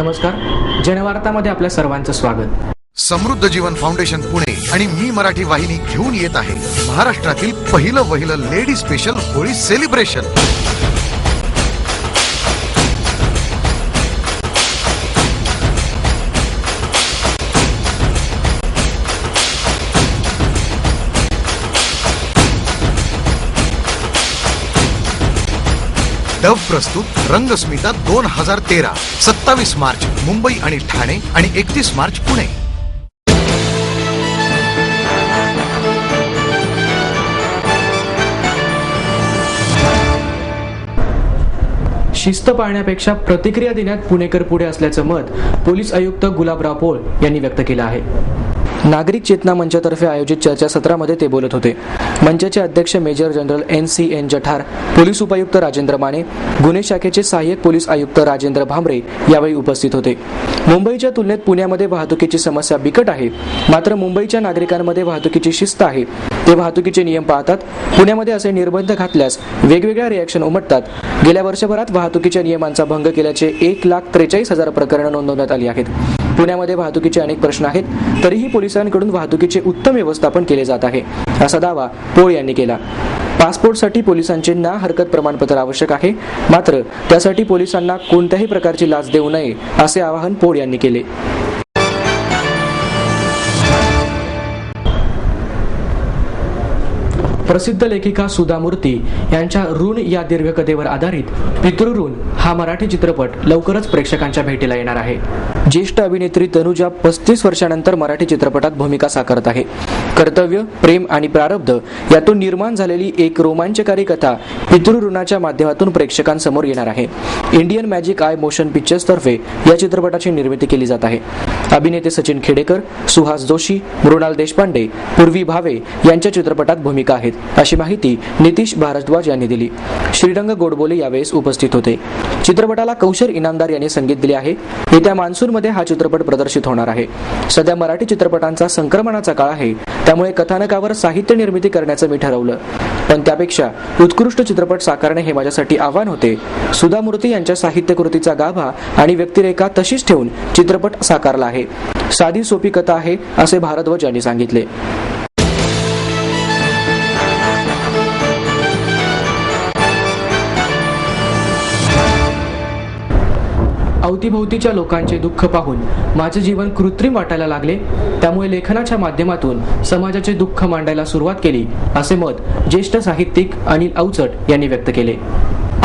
नमस्कार, जनवार्तामध्ये आपल्या सर्वांचं स्वागत. समृद्ध जीवन फाउंडेशन पुणे आणि मी मराठी वाहिनी घेऊन येत आहे महाराष्ट्रातील पहिलं lady special Holi celebration. Dove प्रस्तुत रंगस्मिता 2013, 27 मार्च मुंबई आणि ठाणे आणि 31 मार्च पुणे. शिस्त पाळण्यापेक्षा प्रतिक्रिया देण्यात पुणेकर पुढे असल्याचं मत पोलीस आयुक्त गुलाबराव पोळ यांनी व्यक्त केलं आहे. नागरिक चेतना मंचातर्फे आयोजित चर्चासत्रामध्ये ते बोलत होते. मंचाचे अध्यक्ष मेजर जनरल NCN जठार, पोलीस उपायुक्त राजेंद्र माने, गुन्हे शाखेचे सहाय्यक पोलीस आयुक्त राजेंद्र भांबरे यावेळी उपस्थित होते. मुंबईच्या तुलनेत पुण्यामध्ये वाहतुकीची समस्या बिकट आहे. मात्र मुंबईच्या नागरिकांमध्ये वाहतुकीची शिस्त आहे. ते वाहतुकीचे नियम पाळतात. पुण्यामध्ये असे निर्बंध घातल्यास वेगवेगळ्या रिॲक्शन उमटतात. गेल्या वर्षभरात वाहतुकीच्या नियमांचा भंग केल्याचे 1,43,000 प्रकरणं नोंदवण्यात आली आहेत. पुण्यामध्ये वाहतुकीचे अनेक प्रश्न आहेत, तरीही पोलिसांकडून वाहतुकीचे उत्तम व्यवस्थापन केले जात आहे, असा दावा पोळ यांनी केला. पासपोर्टसाठी पोलिसांचे ना हरकत प्रमाणपत्र आवश्यक आहे. मात्र त्यासाठी पोलिसांना कोणत्याही प्रकारची लाच देऊ नये, असे आवाहन पोळ यांनी केले. प्रसिद्ध लेखिका सुधा मूर्ती यांच्या ऋण या दीर्घकथेवर आधारित पितृऋण हा मराठी चित्रपट लवकरच प्रेक्षकांच्या भेटीला येणार आहे. ज्येष्ठ अभिनेत्री तनुजा 35 वर्षांनंतर मराठी चित्रपटात भूमिका साकारत आहे. कर्तव्य, प्रेम आणि प्रारब्ध यातून निर्माण झालेली एक रोमांचकारी कथा पितृऋणाच्या माध्यमातून प्रेक्षकांसमोर येणार आहे. Indian magic I motion pictures तर्फे या चित्रपटाची निर्मिती केली जात आहे. अभिनेते सचिन खेडेकर, सुहास जोशी, मृणाल देशपांडे, पूर्वी भावे यांच्या चित्रपटात भूमिका आहेत, अशी माहिती नितीश भारद्वाज यांनी दिली. श्रीरंग गोडबोले यावेळेस उपस्थित होते. चित्रपटाला कौशल इनामदार यांनी संगीत दिले आहे. येत्या मान्सूनमध्ये हा चित्रपट प्रदर्शित होणार आहे. सध्या मराठी चित्रपटांचा संक्रमणाचा काळ आहे, त्यामुळे कथानकावर साहित्य निर्मिती करण्याचं मी ठरवलं. पण त्यापेक्षा उत्कृष्ट चित्रपट साकारणे हे माझ्यासाठी आव्हान होते. सुधा मूर्ती यांच्या साहित्यकृतीचा गाभा आणि व्यक्तिरेखा तशीच ठेवून चित्रपट साकारला आहे. साधी सोपी कथा आहे, असे भारद्वाज यांनी सांगितले. अवतीभोवतीच्या लोकांचे दुःख पाहून माझे जीवन कृत्रिम वाटायला लागले. त्यामुळे लेखनाच्या माध्यमातून समाजाचे दुःख मांडायला सुरुवात केली, असे मत ज्येष्ठ साहित्यिक अनिल अवचट यांनी व्यक्त केले.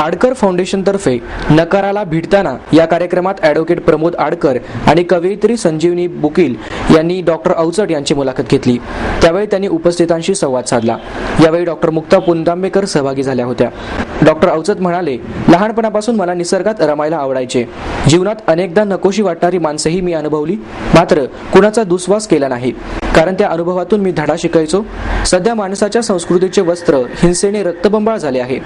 आडकर फाउंडेशनतर्फे नकाराला भिडताना या कार्यक्रमात ॲडव्होकेट प्रमोद आडकर आणि कवयित्री संजीवनी बुकील यांनी डॉक्टर अवचट यांची मुलाखत घेतली. त्यावेळी त्यांनी उपस्थितांशी संवाद साधला. यावेळी डॉक्टर मुक्ता पुंदांबेकर सहभागी झाल्या होत्या. डॉक्टर अवचट म्हणाले, लहानपणापासून मला निसर्गात रमायला आवडायचे. जीवनात अनेकदा नकोशी वाटणारी माणसेही मी अनुभवली, मात्र कुणाचा दुस्वास केला नाही, कारण त्या अनुभवातून मी धडा शिकायचो. सध्या माणसाच्या संस्कृतीचे वस्त्र हिंसेने रक्तबंबाळ झाले आहे.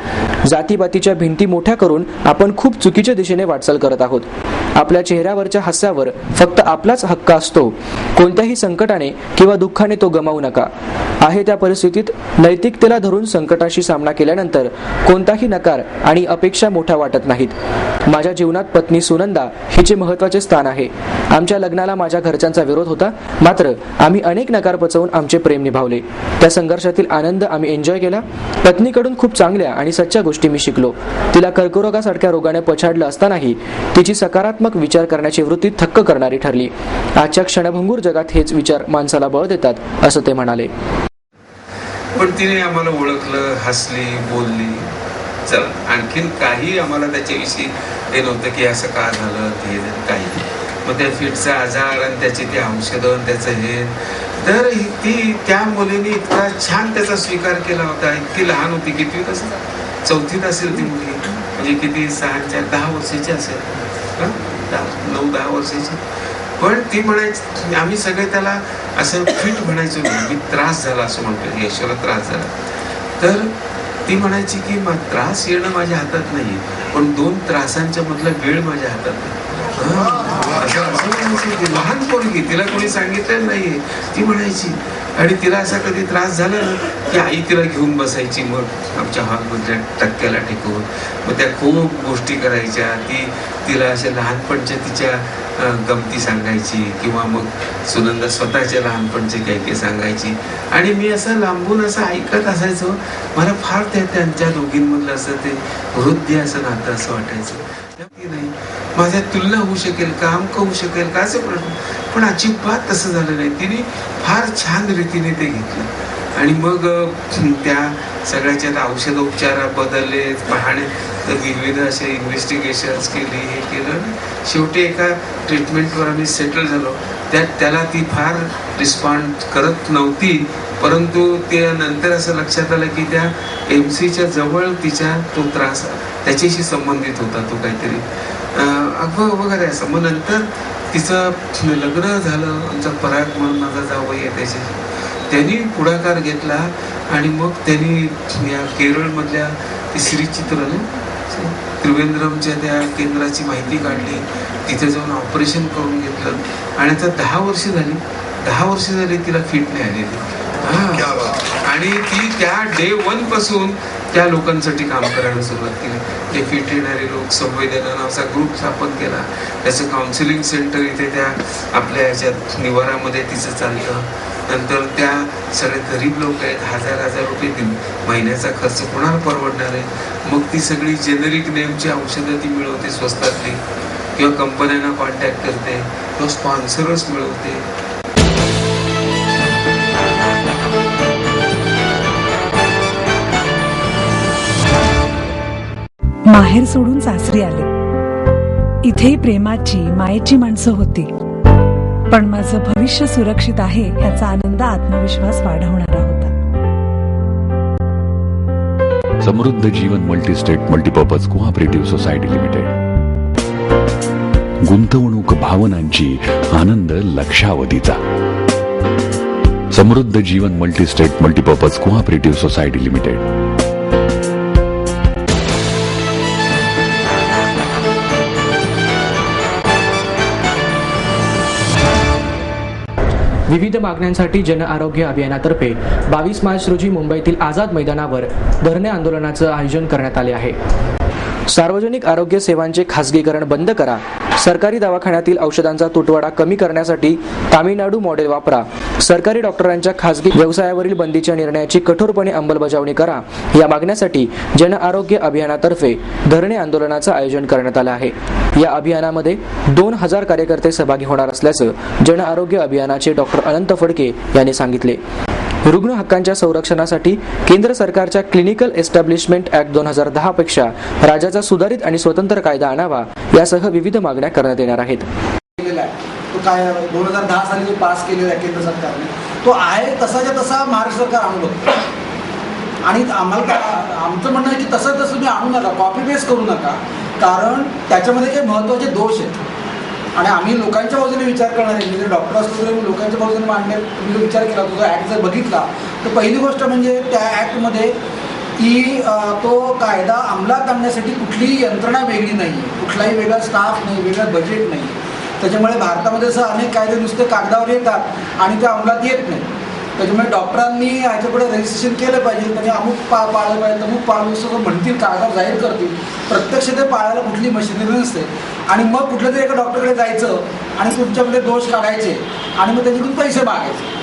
जातीपातीच्या भिंती मोठ्या करून आपण खूप चुकीच्या दिशेने वाटचाल करत आहोत. आपल्या चेहऱ्यावरच्या हास्यावर फक्त आपलाच हक्क असतो. कोणत्याही संकटाने किंवा दुःखाने तो गमावू नका. आहे त्या परिस्थितीत नैतिकतेला धरून संकटाशी सामना केल्यानंतर कोणताही नकार आणि अपेक्षा मोठ्या वाटत नाहीत. माझ्या जीवनात पत्नी सुनंदा हिचे महत्त्वाचे स्थान आहे. आमच्या लग्नाला माझ्या घरच्यांचा विरोध होता, मात्र आम्ही अनेक नकार पचवून आमचे प्रेम निभावले. त्या संघर्षातील आनंद आम्ही एन्जॉय केला. पत्नीकडून खूप चांगल्या आणि सच्च्या गोष्टी मी शिकलो. तिला कर्करोगासारख्या रोगाने पछाडलं असतानाही तिची सकारात्मक विचार करण्याची वृत्ती थक्क करणारी ठरली. आजच्या क्षणभंगूर जगात हेच विचार माणसाला बळ देतात, असं ते म्हणाले. पण तिने आम्हाला ओळखलं, हसली, बोलली. चल, आणखीन काही आम्हाला त्याच्याविषयी हे नव्हतं की असं का झालं, ते काही. मग त्या फिटचा आजार आणि त्याची ते औषधं, त्याचं हे, तर ती त्या मुलीने इतका छान त्याचा स्वीकार केला होता. इतकी लहान होती, किती कसं 4थीत असेल ती मुलगी, म्हणजे किती 10 वर्षाची असेल, 9-10 वर्षाची. पण ती म्हणायची, आम्ही सगळे त्याला असं फिट म्हणायचो, मी त्रास झाला असं म्हणतो, यशोला त्रास झाला. तर ती म्हणायची की त्रास येणं माझ्या हातात नाही, पण 2 त्रासांच्या मधला वेळ माझ्या हातात नाही. लहान पोरगी, तिला कोणी सांगितलं नाहीये. ती म्हणायची आणि तिला असा कधी त्रास झाला ना की आई तिला घेऊन बसायची, मग आमच्या हॉलमधल्या टक्क्याला टेकवून मग त्या खूप गोष्टी करायच्या. तिला अशा लहानपणच्या तिच्या गमती सांगायची किंवा मग सुनंदा स्वतःच्या लहानपणचे काही काही सांगायची आणि मी असं लांबून असं ऐकत असायचो. मला फार त्यांच्या दोघींमधलं असं ते हृदय असं नातं असं वाटायचं. नाही माझ्या तुलना होऊ शकेल, काम होऊ शकेल का असे प्रश्न, पण अजिबात तसं झालं नाही. तिने फार छान रीतीने ते घेतलं आणि मग त्या सगळ्याच्या औषधोपचार बदलले, पाहणे तर विविध असे इन्व्हेस्टिगेशन्स केली, हे केलं. शेवटी एका ट्रीटमेंटवर आम्ही सेटल झालो. त्याला ती फार रिस्पॉन्ड करत नव्हती, परंतु ते नंतर असं लक्षात आलं की त्या MC च्या जवळ तिच्या तो त्रास त्याच्याशी संबंधित होता, तो काहीतरी वगैरे असं. मग नंतर तिचं लग्न झालं. आमचा पराग म्हणून माझा जावई आहे त्याच्याशी, त्यांनी पुढाकार घेतला आणि मग त्यांनी या केरळमधल्या ती श्रीचित्र त्रिवेंद्रमच्या त्या केंद्राची माहिती काढली, तिथे जाऊन ऑपरेशन करून घेतलं आणि आता 10 वर्ष झाली तिला फिट नाही आलेली. आणि ती त्या डे 1 पासून त्या लोकांसाठी काम करायला सुरुवात केली. ते फिट येणारे लोक, संवेदना नावाचा ग्रुप स्थापन केला. त्याचं काउन्सिलिंग सेंटर इथे त्या आपल्या ह्याच्यात निवारामध्ये तिचं चालतं. नंतर त्या सगळे गरीब लोक आहेत, हजार रुपये महिन्याचा खर्च कोणाला परवडणार आहे. मग ती सगळी जेनेरिक नेमची औषधं ती मिळवते स्वस्तातली, किंवा कंपन्यांना कॉन्टॅक्ट करते किंवा स्पॉन्सरच मिळवते. माहेर सोडून सासरी आले. इथेही प्रेमाची मायेची माणसं होती, पण माझं भविष्य सुरक्षित आहे याचा आनंद, आत्मविश्वास वाढवणारा होता. Samruddha Jeevan multistate multipurpose cooperative society limited. गुंतवणूक भावनांची, आनंद लक्षावधीचा. Samruddha Jeevan multistate multipurpose cooperative society limited. विविध मागण्यांसाठी जन आरोग्य अभियानातर्फे 22 मार्च रोजी मुंबईतील आझाद मैदानावर धरणे आंदोलनाचं आयोजन करण्यात आले आहे. सार्वजनिक आरोग्य सेवांचे खासगीकरण बंद करा, सरकारी दवाखान्यातील औषधांचा तुटवडा कमी करण्यासाठी तामिळनाडू मॉडेल वापरा, सरकारी डॉक्टरांच्या खासगी व्यवसायावरील बंदीच्या निर्णयाची कठोरपणे अंमलबजावणी करा, या मागण्यासाठी जन आरोग्य अभियानातर्फे धरणे आंदोलनाचं आयोजन करण्यात आलं आहे. या अभियानामध्ये 2000 कार्यकर्ते सहभागी होणार असल्याचं जन आरोग्य अभियानाचे डॉक्टर अनंत फडके यांनी सांगितले. रुग्ण हक्कांच्या संरक्षणासाठी केंद्र सरकारच्या क्लिनिकल एस्टॅब्लिशमेंट ऍक्ट 2010 पेक्षा राज्याचा सुधारित आणि स्वतंत्र कायदा आणावा, यासह विविध मागण्या करण्यात येणार आहेत. तो काय 2010 साली जो पास केलेला आहे केंद्र सरकारने, तो आहे तसाच्या तसा महाराष्ट्र सरकार आणू बघतो. आणि आम्हाला आमचं म्हणणं आहे की तसं तुम्ही आणू नका, कॉपी पेस्ट करू नका, कारण त्याच्यामध्ये काही महत्त्वाचे दोष आहेत. आणि आम्ही लोकांच्या बाजूने विचार करणार आहे. म्हणजे डॉक्टर असतो तरी लोकांच्या बाजूने मांडण्यात मी विचार केला. तो ॲक्ट जर बघितला तर पहिली गोष्ट म्हणजे त्या ॲक्टमध्ये की तो कायदा अंमलात आणण्यासाठी कुठलीही यंत्रणा वेगळी नाही आहे, कुठलाही वेगळा स्टाफ नाही, वेगळं बजेट नाही. त्याच्यामुळे भारतामध्ये असं अनेक कायदे नुसते कागदावर येतात आणि ते अंमलात येत नाही. त्याच्यामुळे डॉक्टरांनी ह्याच्यापुढे रजिस्ट्रेशन केलं पाहिजे, त्यांनी अमुक पाळलं पाहिजे, अमुक पाळलं असं म्हणतील, कागदावर जाहीर करतील. प्रत्यक्ष ते पाळायला कुठली मशिनरी नसते. आणि मग कुठल्या तरी एका डॉक्टरकडे जायचं आणि तुमच्याकडे दोष काढायचे आणि मग त्याच्याकडून पैसे मागायचे.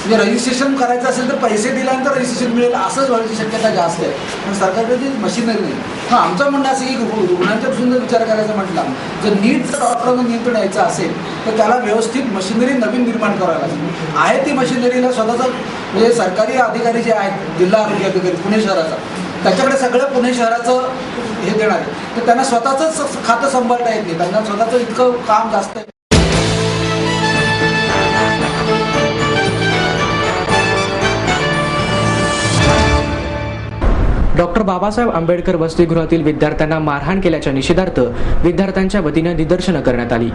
म्हणजे रजिस्ट्रेशन करायचं असेल तर पैसे दिल्यानंतर रजिस्ट्रेशन मिळेल असंच व्हायची शक्यता जास्त आहे. पण सरकारकडे ती मशिनरी नाही. हां, आमचं म्हणणं असं की रुग्णांच्या पासून जर विचार करायचा म्हटला, जर नीट जर डॉक्टरांना नियंत्रण यायचं असेल तर त्याला व्यवस्थित मशिनरी नवीन निर्माण करायला लागेल. आहे ती मशिनरीला स्वतःचा म्हणजे सरकारी अधिकारी जे आहेत, जिल्हा आरोग्य अधिकारी पुणे शहराचा, त्याच्याकडे सगळं पुणे शहराचं हे देणार आहे. तर त्यांना स्वतःच खातं सांभाळता येत नाही, त्यांना स्वतःचं इतकं काम जास्त आहे. डॉक्टर बाबासाहेब आंबेडकर वसतिगृहातील विद्यार्थ्यांना मारहाण केल्याच्या निषेधार्थ विद्यार्थ्यांच्या वतीनं निदर्शनं करण्यात आली.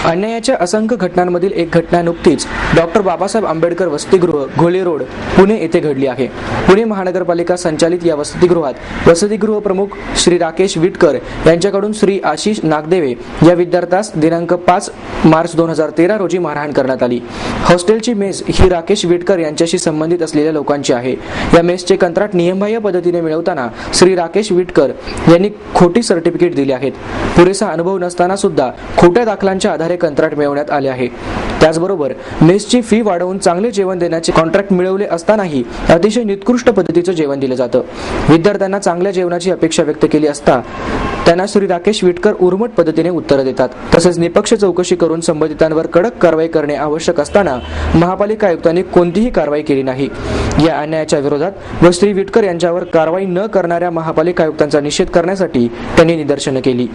अन्यायाच्या असंख्य घटनांमधील एक घटना नुकतीच डॉक्टर बाबासाहेब आंबेडकर वसतिगृह घोले रोड पुणे येथे घडली आहे. पुणे महानगरपालिका संचालित या वसतिगृहात वसतिगृह प्रमुख श्री राकेश विटकर यांच्याकडून श्री आशिष नागदेवे या विद्यार्थ्यास दिनांक 5 मार्च 2013 रोजी मारहाण करण्यात आली. हॉस्टेलची मेस ही राकेश विटकर यांच्याशी संबंधित असलेल्या लोकांची आहे. या मेसचे कंत्राट नियमबाह्य पद्धतीने मिळवताना श्री राकेश विटकर यांनी खोटी सर्टिफिकेट दिली आहेत. पुरेसा अनुभव नसताना सुद्धा खोट्या दाखलांच्या आधारे कंत्राट मिळवण्यात आले आहे. त्याचबरोबर मेसची फी वाढवून चांगले जेवण देण्याचे कॉन्ट्रॅक्ट मिळवले असतानाही अतिशय निकृष्ट पद्धतीचं जेवण दिलं जातं. विद्यार्थ्यांना चांगल्या जेवणाची अपेक्षा व्यक्त केली असता त्यांना श्री राकेश विटकर उर्मट पद्धतीने उत्तर देतात. तसेच निपक्ष चौकशी करून संबंधितांवर कडक कारवाई करणे आवश्यक असताना महापालिका आयुक्तांनी कोणतीही कारवाई केली नाही. या अन्यायाच्या विरोधात व श्री विटकर यांच्यावर कारवाई न करणाऱ्या महापालिका आयुक्तांचा निषेध करण्यासाठी त्यांनी निदर्शनं केली.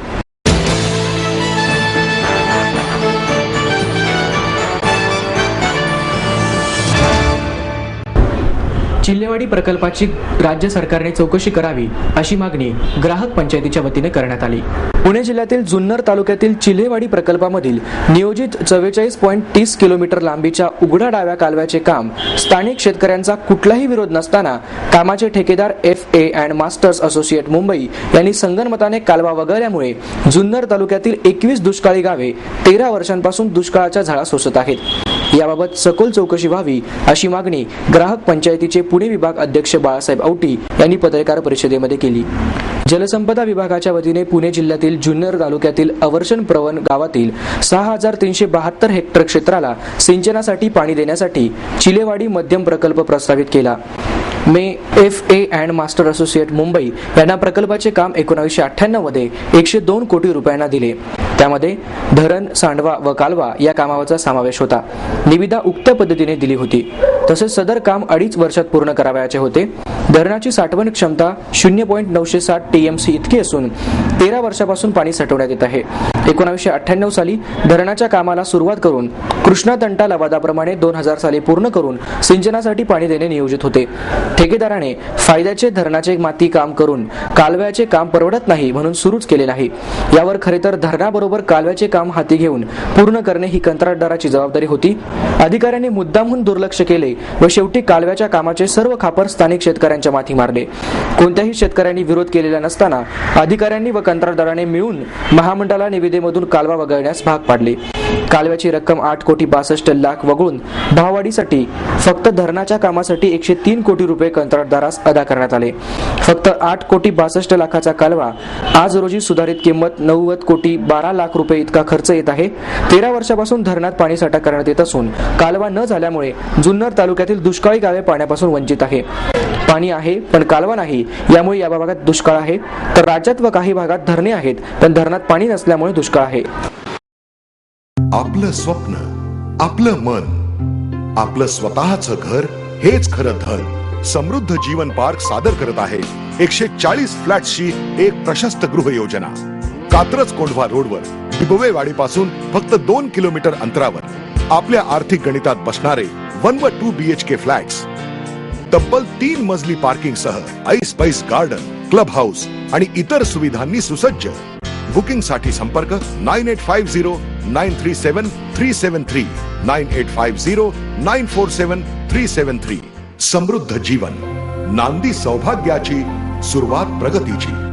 चिल्लेवाडी प्रकल्पाची राज्य सरकारने चौकशी करावी अशी मागणी ग्राहक पंचायतीच्या वतीने करण्यात आली. पुणे जिल्ह्यातील जुन्नर तालुक्यातील चिल्लेवाडी प्रकल्पामधील नियोजित 44.30 किलोमीटर लांबीच्या उघड्या डाव्या कालव्याचे काम स्थानिक शेतकऱ्यांचा कुठलाही विरोध नसताना कामाचे ठेकेदार FA and masters associate Mumbai यांनी संगनमताने कालवा वगळल्यामुळे जुन्नर तालुक्यातील 21 दुष्काळी गावे 13 वर्षांपासून दुष्काळाच्या झळा सोसत आहेत. याबाबत सखोल चौकशी व्हावी अशी मागणी ग्राहक पंचायतीचे पुणे विभाग अध्यक्ष बाळासाहेब औटी यांनी पत्रकार परिषदेमध्ये केली. जलसंपदा विभागाच्या वतीने पुणे जिल्ह्यातील जुन्नर तालुक्यातील अवर्षण प्रवण गावातील 6,372 हेक्टर क्षेत्राला सिंचनासाठी पाणी देण्यासाठी चिलेवाडी मध्यम प्रकल्प प्रस्तावित केला. FA and master associate Mumbai यांना प्रकल्पाचे काम 1998 मध्ये 102 कोटी रुपयांना दिले. त्यामध्ये धरण, सांडवा व कालवा या कामाचा समावेश होता. निविदा उक्त पद्धतीने दिली होती. तसेच सदर काम 2.5 वर्षात पूर्ण करावयाचे होते. धरणाची साठवण क्षमता 0.960 TMC इतकी असून 13 वर्षापासून पाणी साठवण्यात येत आहे. 1998 साली धरणाच्या कामाला सुरुवात करून कृष्णा तंटा लवादाप्रमाणे 2000 साली पूर्ण करून सिंचनासाठी पाणी देणे नियोजित होते. ठेकेदाराने फायद्याचे धरणाचे माती काम करून कालव्याचे काम परवडत नाही म्हणून सुरूच केले नाही. यावर खरे तर धरणाबरोबर कालव्याचे काम हाती घेऊन पूर्ण करणे ही कंत्राटदाराची जबाबदारी होती. अधिकाऱ्यांनी मुद्दामहून दुर्लक्ष केले व शेवटी कालव्याच्या कामाचे सर्व खापर स्थानिक शेतकऱ्यांच्या माथी मारले. कोणत्याही शेतकऱ्यांनी विरोध केलेला नसताना अधिकाऱ्यांनी व कंत्राटदाराने मिळून महामंडळाला निविदेमधून कालवा वगळण्यास भाग पाडले. कालव्याची रक्कम 8,62,00,000 वगळून भाववाढीसाठी फक्त धरणाच्या कामासाठी 103 कोटी रुपये कंत्राटदारास अदा करण्यात आले. फक्त 8,62,00,000 कालवा आज रोजी सुधारित किंमत 90,12,00,000 रुपये इतका खर्च येत आहे. 13 वर्षापासून धरणात पाणीसाठा करण्यात येत असून कालवा न झाल्यामुळे जुन्नर तालुक्यातील दुष्काळी गावे पाण्यापासून वंचित आहे. पाणी आहे पण कालवा नाही, यामुळे या भागात दुष्काळ आहे. तर राज्यात व काही भागात धरणे आहेत पण धरणात पाणी नसल्यामुळे दुष्काळ आहे. आपलं स्वप्न, आपलं मन, आपलं स्वतःचं घर हेच खरं धन. समृद्ध जीवन पार्क सादर करत आहे 140 फ्लॅट्सची एक प्रशस्त गृह योजना. कात्रज कोंढवा रोडवर बिबवेवाडीपासून फक्त 2 किलोमीटर अंतरावर आपल्या आर्थिक गणितात बसणारे 1 व 2 BHK फ्लॅट्स. तब्बल 3 मजली पार्किंग सह ऐस गार्डन, क्लब हाऊस आणि इतर सुविधांनी सुसज्ज. बुकिंग साठी संपर्क 9850937373 9850947373. समृद्ध जीवन, नांदी सौभाग्याची, सुरुवात प्रगतीची.